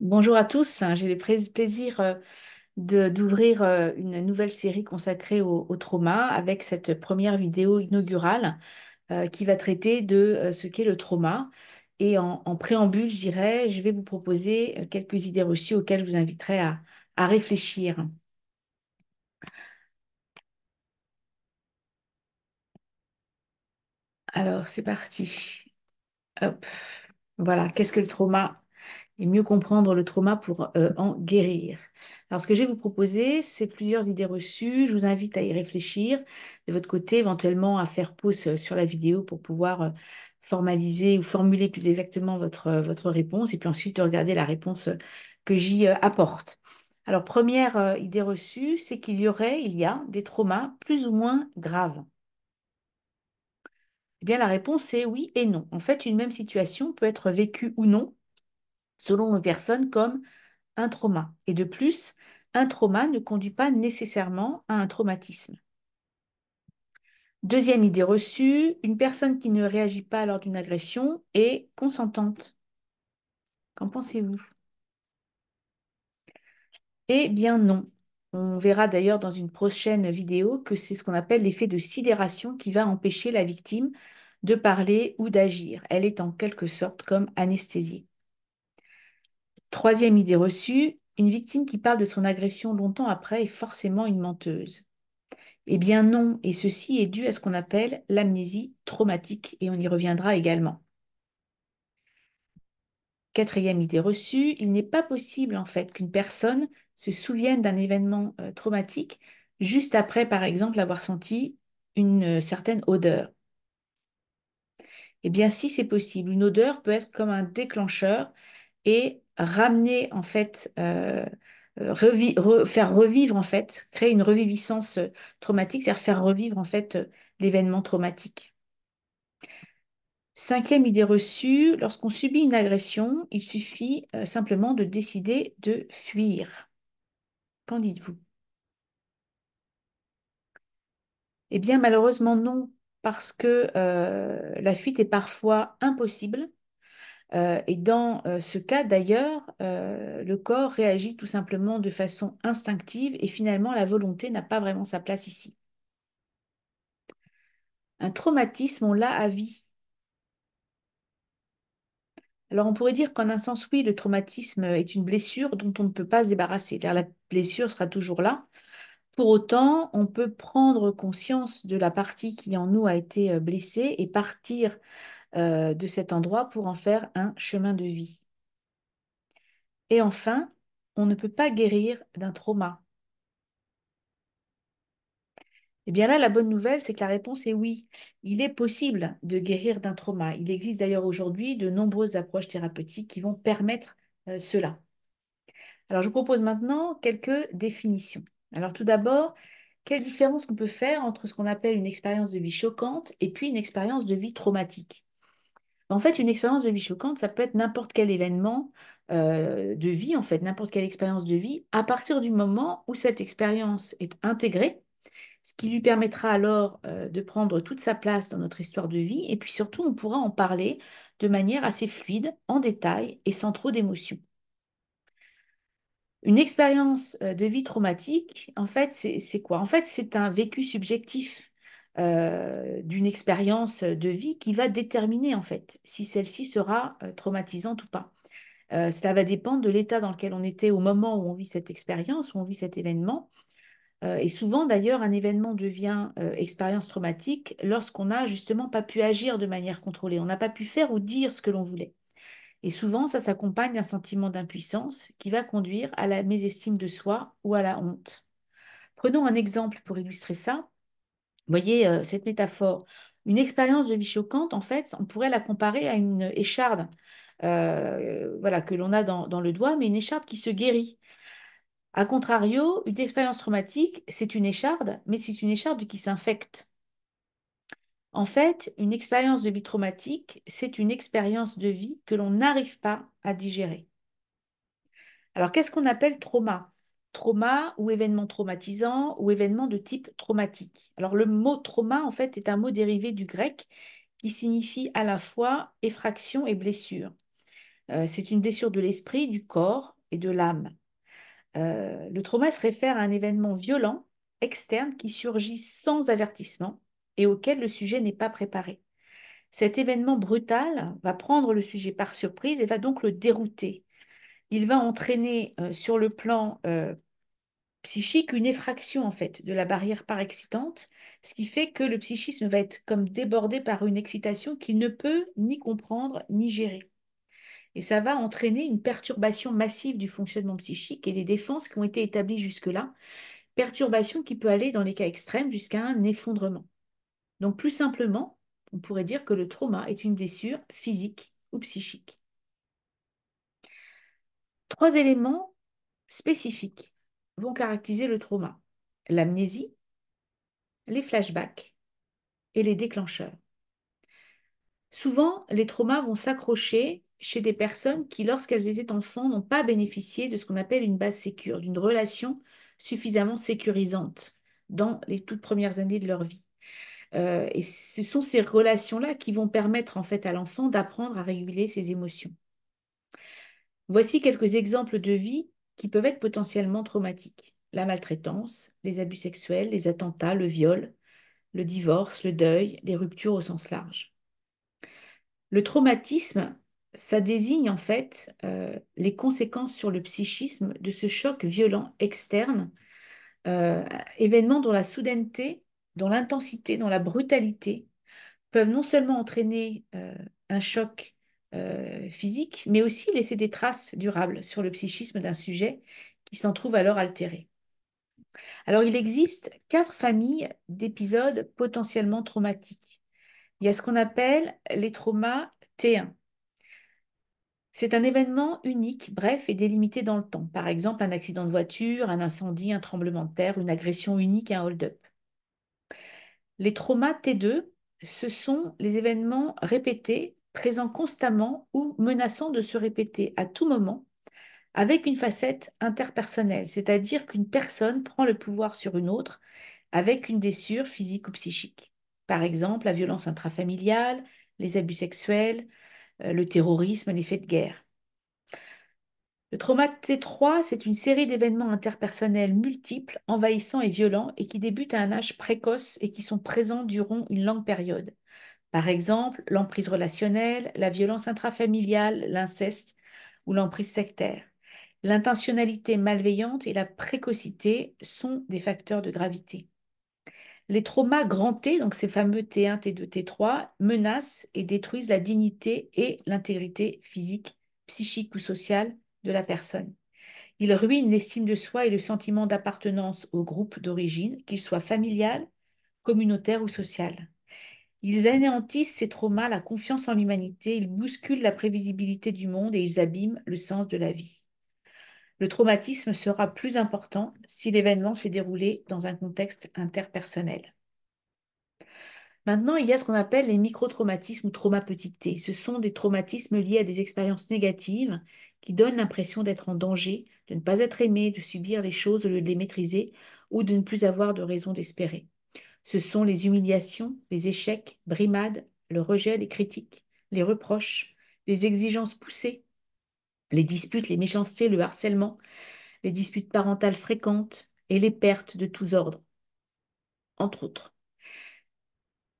Bonjour à tous, j'ai le plaisir d'ouvrir une nouvelle série consacrée au trauma avec cette première vidéo inaugurale qui va traiter de ce qu'est le trauma. Et en préambule, je dirais, je vais vous proposer quelques idées reçues auxquelles je vous inviterai à réfléchir. Alors, c'est parti. Hop. Voilà, qu'est-ce que le trauma? Et mieux comprendre le trauma pour en guérir. Alors, ce que je vais vous proposer, c'est plusieurs idées reçues. Je vous invite à y réfléchir de votre côté, éventuellement à faire pause sur la vidéo pour pouvoir formaliser ou formuler plus exactement votre réponse et puis ensuite regarder la réponse que j'y apporte. Alors, première idée reçue, c'est il y a des traumas plus ou moins graves. Eh bien, la réponse est oui et non. En fait, une même situation peut être vécue ou non selon une personne comme un trauma. Et de plus, un trauma ne conduit pas nécessairement à un traumatisme. Deuxième idée reçue, une personne qui ne réagit pas lors d'une agression est consentante. Qu'en pensez-vous? Eh bien non. On verra d'ailleurs dans une prochaine vidéo que c'est ce qu'on appelle l'effet de sidération qui va empêcher la victime de parler ou d'agir. Elle est en quelque sorte comme anesthésiée. Troisième idée reçue, une victime qui parle de son agression longtemps après est forcément une menteuse. Eh bien non, et ceci est dû à ce qu'on appelle l'amnésie traumatique, et on y reviendra également. Quatrième idée reçue, il n'est pas possible en fait qu'une personne se souvienne d'un événement traumatique juste après, par exemple, avoir senti une certaine odeur. Eh bien si c'est possible, une odeur peut être comme un déclencheur et ramener en fait, faire revivre en fait, créer une reviviscence traumatique, c'est-à-dire faire revivre en fait l'événement traumatique. Cinquième idée reçue, lorsqu'on subit une agression, il suffit simplement de décider de fuir. Qu'en dites-vous? Eh bien, malheureusement, non, parce que la fuite est parfois impossible. Et dans ce cas, d'ailleurs, le corps réagit tout simplement de façon instinctive et finalement, la volonté n'a pas vraiment sa place ici. Un traumatisme, on l'a à vie. Alors, on pourrait dire qu'en un sens, oui, le traumatisme est une blessure dont on ne peut pas se débarrasser. C'est-à-dire, la blessure sera toujours là. Pour autant, on peut prendre conscience de la partie qui en nous a été blessée et partir de cet endroit pour en faire un chemin de vie. Et enfin, on ne peut pas guérir d'un trauma. Eh bien là, la bonne nouvelle, c'est que la réponse est oui. Il est possible de guérir d'un trauma. Il existe d'ailleurs aujourd'hui de nombreuses approches thérapeutiques qui vont permettre cela. Alors, je vous propose maintenant quelques définitions. Alors, tout d'abord, quelle différence on peut faire entre ce qu'on appelle une expérience de vie choquante et puis une expérience de vie traumatique? En fait, une expérience de vie choquante, ça peut être n'importe quel événement de vie, en fait, n'importe quelle expérience de vie, à partir du moment où cette expérience est intégrée, ce qui lui permettra alors de prendre toute sa place dans notre histoire de vie, et puis surtout, on pourra en parler de manière assez fluide, en détail et sans trop d'émotion. Une expérience de vie traumatique, en fait, c'est quoi? En fait, c'est un vécu subjectif d'une expérience de vie qui va déterminer, en fait, si celle-ci sera traumatisante ou pas. Cela va dépendre de l'état dans lequel on était au moment où on vit cette expérience, où on vit cet événement. Et souvent, d'ailleurs, un événement devient expérience traumatique lorsqu'on n'a justement pas pu agir de manière contrôlée. On n'a pas pu faire ou dire ce que l'on voulait. Et souvent, ça s'accompagne d'un sentiment d'impuissance qui va conduire à la mésestime de soi ou à la honte. Prenons un exemple pour illustrer ça. Vous voyez, cette métaphore. Une expérience de vie choquante, en fait, on pourrait la comparer à une écharde voilà, que l'on a dans le doigt, mais une écharde qui se guérit. A contrario, une expérience traumatique, c'est une écharde, mais c'est une écharde qui s'infecte. En fait, une expérience de vie traumatique, c'est une expérience de vie que l'on n'arrive pas à digérer. Alors, qu'est-ce qu'on appelle trauma? Trauma ou événement traumatisant ou événement de type traumatique. Alors, le mot trauma, en fait, est un mot dérivé du grec qui signifie à la fois effraction et blessure. C'est une blessure de l'esprit, du corps et de l'âme. Le trauma se réfère à un événement violent, externe, qui surgit sans avertissement et auquel le sujet n'est pas préparé. Cet événement brutal va prendre le sujet par surprise et va donc le dérouter. Il va entraîner sur le plan psychique une effraction en fait de la barrière parexcitante, ce qui fait que le psychisme va être comme débordé par une excitation qu'il ne peut ni comprendre ni gérer. Et ça va entraîner une perturbation massive du fonctionnement psychique et des défenses qui ont été établies jusque-là, perturbation qui peut aller dans les cas extrêmes jusqu'à un effondrement. Donc plus simplement, on pourrait dire que le trauma est une blessure physique ou psychique. Trois éléments spécifiques vont caractériser le trauma: l'amnésie, les flashbacks et les déclencheurs. Souvent, les traumas vont s'accrocher chez des personnes qui, lorsqu'elles étaient enfants, n'ont pas bénéficié de ce qu'on appelle une base sécure, d'une relation suffisamment sécurisante dans les toutes premières années de leur vie. Et ce sont ces relations-là qui vont permettre en fait à l'enfant d'apprendre à réguler ses émotions. Voici quelques exemples de vie qui peuvent être potentiellement traumatiques: la maltraitance, les abus sexuels, les attentats, le viol, le divorce, le deuil, les ruptures au sens large. Le traumatisme, ça désigne en fait les conséquences sur le psychisme de ce choc violent externe, euh, événement dont la soudaineté, dont l'intensité, dont la brutalité peuvent non seulement entraîner un choc physique, mais aussi laisser des traces durables sur le psychisme d'un sujet qui s'en trouve alors altéré. Alors, il existe 4 familles d'épisodes potentiellement traumatiques. Il y a ce qu'on appelle les traumas T1. C'est un événement unique, bref et délimité dans le temps. Par exemple, un accident de voiture, un incendie, un tremblement de terre, une agression unique, un hold-up. Les traumas T2, ce sont les événements répétés, présents constamment ou menaçant de se répéter à tout moment, avec une facette interpersonnelle, c'est-à-dire qu'une personne prend le pouvoir sur une autre avec une blessure physique ou psychique. Par exemple, la violence intrafamiliale, les abus sexuels, le terrorisme, les faits de guerre. Le trauma T3, c'est une série d'événements interpersonnels multiples, envahissants et violents, et qui débutent à un âge précoce et qui sont présents durant une longue période. Par exemple, l'emprise relationnelle, la violence intrafamiliale, l'inceste ou l'emprise sectaire. L'intentionnalité malveillante et la précocité sont des facteurs de gravité. Les traumas grand T, donc ces fameux T1, T2, T3, menacent et détruisent la dignité et l'intégrité physique, psychique ou sociale de la personne. Ils ruinent l'estime de soi et le sentiment d'appartenance au groupe d'origine, qu'il soit familial, communautaire ou social. Ils anéantissent ces traumas, la confiance en l'humanité, ils bousculent la prévisibilité du monde et ils abîment le sens de la vie. Le traumatisme sera plus important si l'événement s'est déroulé dans un contexte interpersonnel. Maintenant, il y a ce qu'on appelle les microtraumatismes ou traumas petit t. Ce sont des traumatismes liés à des expériences négatives qui donnent l'impression d'être en danger, de ne pas être aimé, de subir les choses au lieu de les maîtriser ou de ne plus avoir de raison d'espérer. Ce sont les humiliations, les échecs, brimades, le rejet, les critiques, les reproches, les exigences poussées, les disputes, les méchancetés, le harcèlement, les disputes parentales fréquentes et les pertes de tous ordres, entre autres.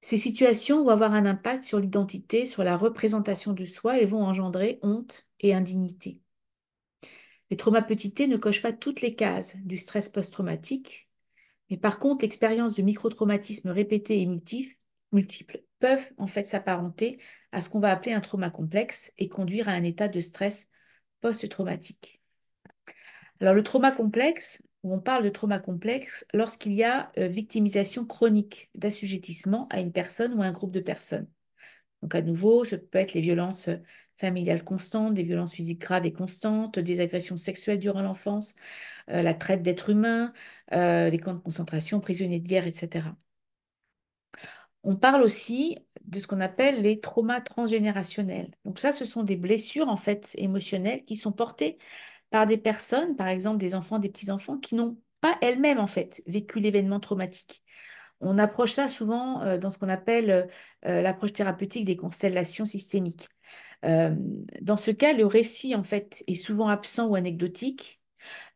Ces situations vont avoir un impact sur l'identité, sur la représentation de soi et vont engendrer honte et indignité. Les traumas petit t ne cochent pas toutes les cases du stress post-traumatique, mais par contre, l'expérience de microtraumatismes répétés et multiples peuvent en fait s'apparenter à ce qu'on va appeler un trauma complexe et conduire à un état de stress post-traumatique. Alors le trauma complexe, où on parle de trauma complexe lorsqu'il y a victimisation chronique d'assujettissement à une personne ou à un groupe de personnes. Donc à nouveau, ce peut être les violences familiales constantes, des violences physiques graves et constantes, des agressions sexuelles durant l'enfance, la traite d'êtres humains, les camps de concentration, prisonniers de guerre, etc. On parle aussi de ce qu'on appelle les traumas transgénérationnels. Donc ça, ce sont des blessures en fait émotionnelles qui sont portées par des personnes, par exemple des enfants, des petits-enfants, qui n'ont pas elles-mêmes en fait vécu l'événement traumatique. On approche ça souvent dans ce qu'on appelle l'approche thérapeutique des constellations systémiques. Euh, Dans ce cas, le récit, en fait, est souvent absent ou anecdotique.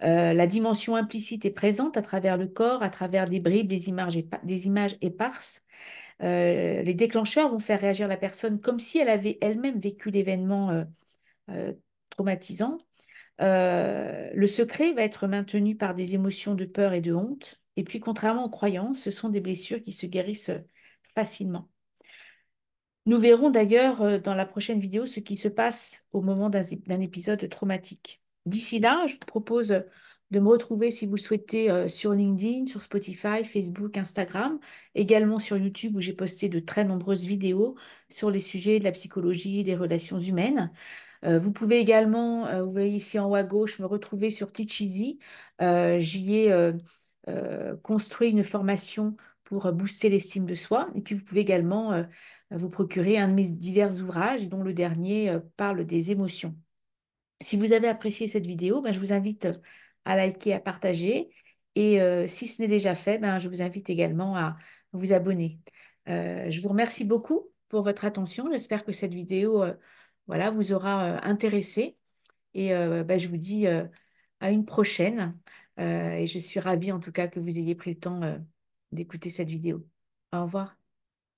La dimension implicite est présente à travers le corps, à travers des bribes, des images éparses. Les déclencheurs vont faire réagir la personne comme si elle avait elle-même vécu l'événement euh, traumatisant. Le secret va être maintenu par des émotions de peur et de honte. Et puis, contrairement aux croyances, ce sont des blessures qui se guérissent facilement. Nous verrons d'ailleurs dans la prochaine vidéo ce qui se passe au moment d'un épisode traumatique. D'ici là, je vous propose de me retrouver si vous le souhaitez sur LinkedIn, sur Spotify, Facebook, Instagram, également sur YouTube où j'ai posté de très nombreuses vidéos sur les sujets de la psychologie et des relations humaines. Vous pouvez également, vous voyez ici en haut à gauche, me retrouver sur Teach Easy. J'y ai construit une formation pour booster l'estime de soi. Et puis, vous pouvez également vous procurer un de mes divers ouvrages, dont le dernier parle des émotions. Si vous avez apprécié cette vidéo, ben, je vous invite à liker, à partager. Et si ce n'est déjà fait, ben, je vous invite également à vous abonner. Je vous remercie beaucoup pour votre attention. J'espère que cette vidéo voilà, vous aura intéressé. Et ben, je vous dis à une prochaine. Et je suis ravie en tout cas que vous ayez pris le temps d'écouter cette vidéo. Au revoir.